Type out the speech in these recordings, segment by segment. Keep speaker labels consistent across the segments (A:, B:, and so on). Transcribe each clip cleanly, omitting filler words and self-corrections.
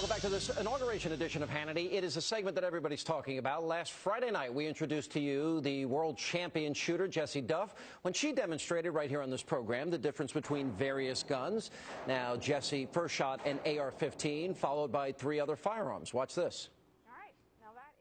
A: Welcome back to this inauguration edition of Hannity. It is a segment that everybody's talking about. Last Friday night, we introduced to you the world champion shooter, Jessie Duff, when she demonstrated right here on this program the difference between various guns. Now, Jessie first shot an AR-15, followed by 3 other firearms. Watch this.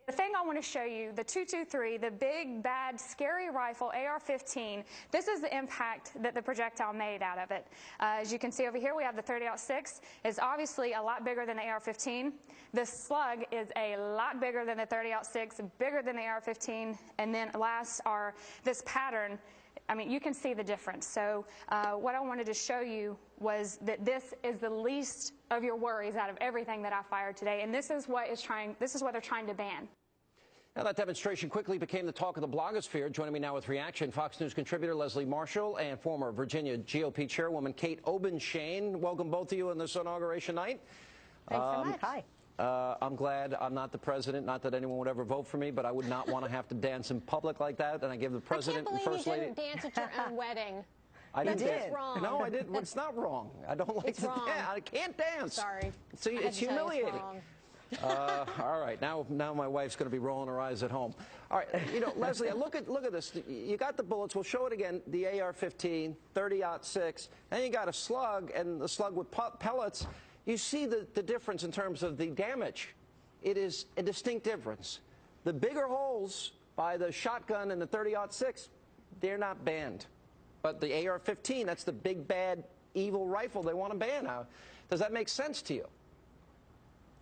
B: The thing I want to show you, the 223, the big, bad, scary rifle, AR-15, this is the impact that the projectile made out of it. As you can see over here, we have the 30-06. It's obviously a lot bigger than the AR-15. The slug is a lot bigger than the 30-06, bigger than the AR-15. And then last are this pattern. I mean, you can see the difference. So what I wanted to show you was that this is the least of your worries out of everything that I fired today, and this is what they're trying to ban.
A: Now, that demonstration quickly became the talk of the blogosphere. Joining me now with reaction, Fox News contributor Leslie Marshall and former Virginia GOP chairwoman Kate Obenshain. Welcome both of you on this inauguration night.
C: Thanks so much. Hi.
A: I'm glad I'm not the president. Not that anyone would ever vote for me, but I would not want to have to dance in public like that. And I give the president and first lady.
D: I can't believe you didn't dance at your own wedding.
A: I didn't
D: That's wrong.
A: No, I didn't. It's not wrong. I don't like
D: it's
A: to
D: wrong.
A: dance. I can't dance.
D: Sorry.
A: See, it's humiliating.
D: It's
A: all right, now my wife's going to be rolling her eyes at home. All right, you know, Leslie, look at this. You got the bullets. We'll show it again. The AR-15, 30-06, and you got a slug, and the slug with pellets. You see the difference in terms of the damage. It is a distinct difference. The bigger holes by the shotgun and the 30-06, they're not banned. But the AR-15, that's the big, bad, evil rifle they want to ban. Now, does that make sense to you?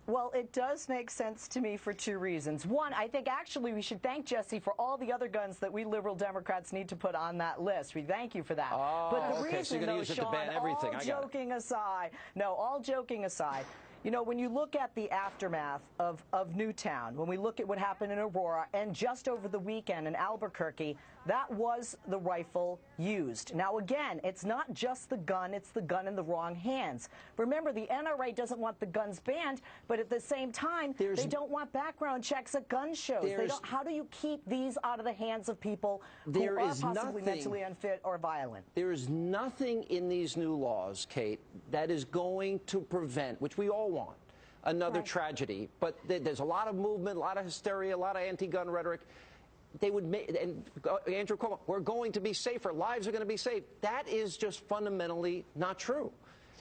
C: Well, it does make sense to me for 2 reasons. One, I think actually we should thank Jessie for all the other guns that we liberal Democrats need to put on that list. We thank you for that.
A: Oh,
C: but the
A: okay,
C: reason,
A: so you're going to use it to ban everything.
C: all joking aside, all joking aside, you know, when you look at the aftermath of Newtown, when we look at what happened in Aurora, and just over the weekend in Albuquerque, that was the rifle used. Now, again, it's not just the gun, it's the gun in the wrong hands. Remember, the NRA doesn't want the guns banned, but at the same time, they don't want background checks at gun shows. How do you keep these out of the hands of people who are possibly mentally unfit or violent?
A: There is nothing in these new laws, Kate, that is going to prevent, which we all want, another tragedy. But there's a lot of movement, a lot of hysteria, a lot of anti-gun rhetoric. They would make, and Andrew Cuomo, we're going to be safer. Lives are going to be safe. That is just fundamentally not true.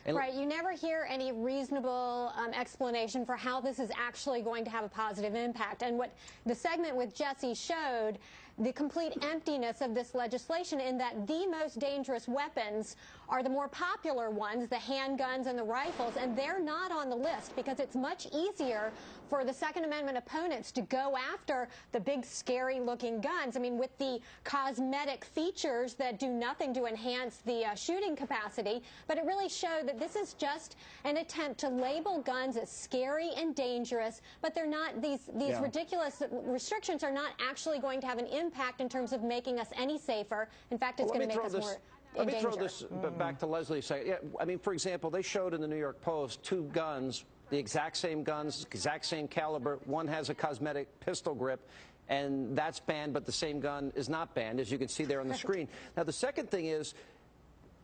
A: And
D: right. You never hear any reasonable explanation for how this is actually going to have a positive impact. And what the segment with Jessie showed, the complete emptiness of this legislation, in that the most dangerous weapons are the more popular ones, the handguns and the rifles, and they're not on the list because it's much easier for the Second Amendment opponents to go after the big, scary-looking guns. I mean, with the cosmetic features that do nothing to enhance the shooting capacity, but it really showed that this is just an attempt to label guns as scary and dangerous, but they're not. These ridiculous restrictions are not actually going to have an impact in terms of making us any safer. In fact, it's going to make us more
A: Let me throw this back to Leslie a second. Yeah, I mean, for example, they showed in the New York Post 2 guns, the exact same guns, exact same caliber. One has a cosmetic pistol grip, and that's banned, but the same gun is not banned, as you can see there on the screen. Now, the second thing is,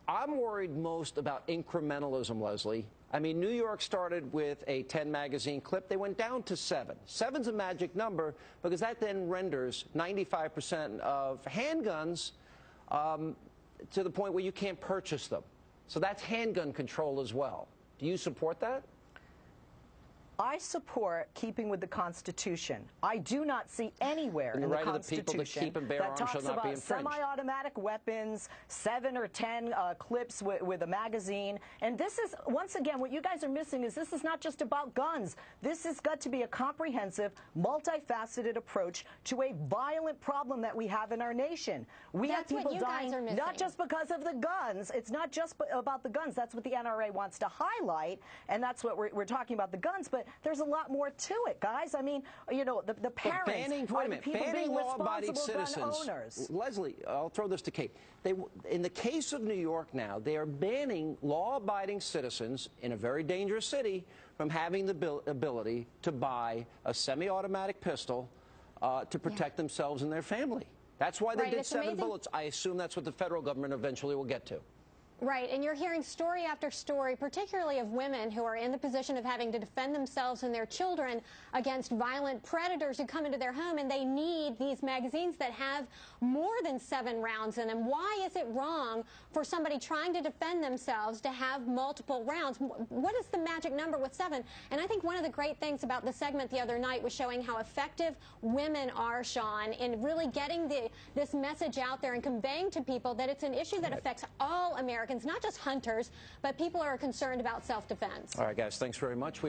A: I'm worried most about incrementalism, Leslie. I mean, New York started with a 10-magazine clip. They went down to 7. 7's a magic number because that then renders 95% of handguns to the point where you can't purchase them. So that's handgun control as well. Do you support that?
C: I support keeping with the Constitution. I do not see anywhere in the Constitution that talks about semi-automatic weapons, 7 or 10 clips with a magazine. And this is, once again, what you guys are missing is this is not just about guns. This has got to be a comprehensive, multifaceted approach to a violent problem that we have in our nation. We have people dying not just because of the guns. It's not just about the guns. That's what the NRA wants to highlight, and that's what we're talking about, the guns. But there's a lot more to it, guys. I mean, you know, the parents are the people being responsible gun owners.
A: Leslie, I'll throw this to Kate. In the case of New York now, they are banning law-abiding citizens in a very dangerous city from having the ability to buy a semi-automatic pistol to protect themselves and their family. That's why they did 7 bullets. I assume that's what the federal government eventually will get to.
D: Right, and you're hearing story after story, particularly of women who are in the position of having to defend themselves and their children against violent predators who come into their home, and they need these magazines that have more than 7 rounds in them. Why is it wrong for somebody trying to defend themselves to have multiple rounds? What is the magic number with 7? And I think one of the great things about the segment the other night was showing how effective women are, Sean, in really getting this message out there and conveying to people that it's an issue that affects all Americans, not just hunters, but people who are concerned about self-defense.
A: All right, guys, thanks very much.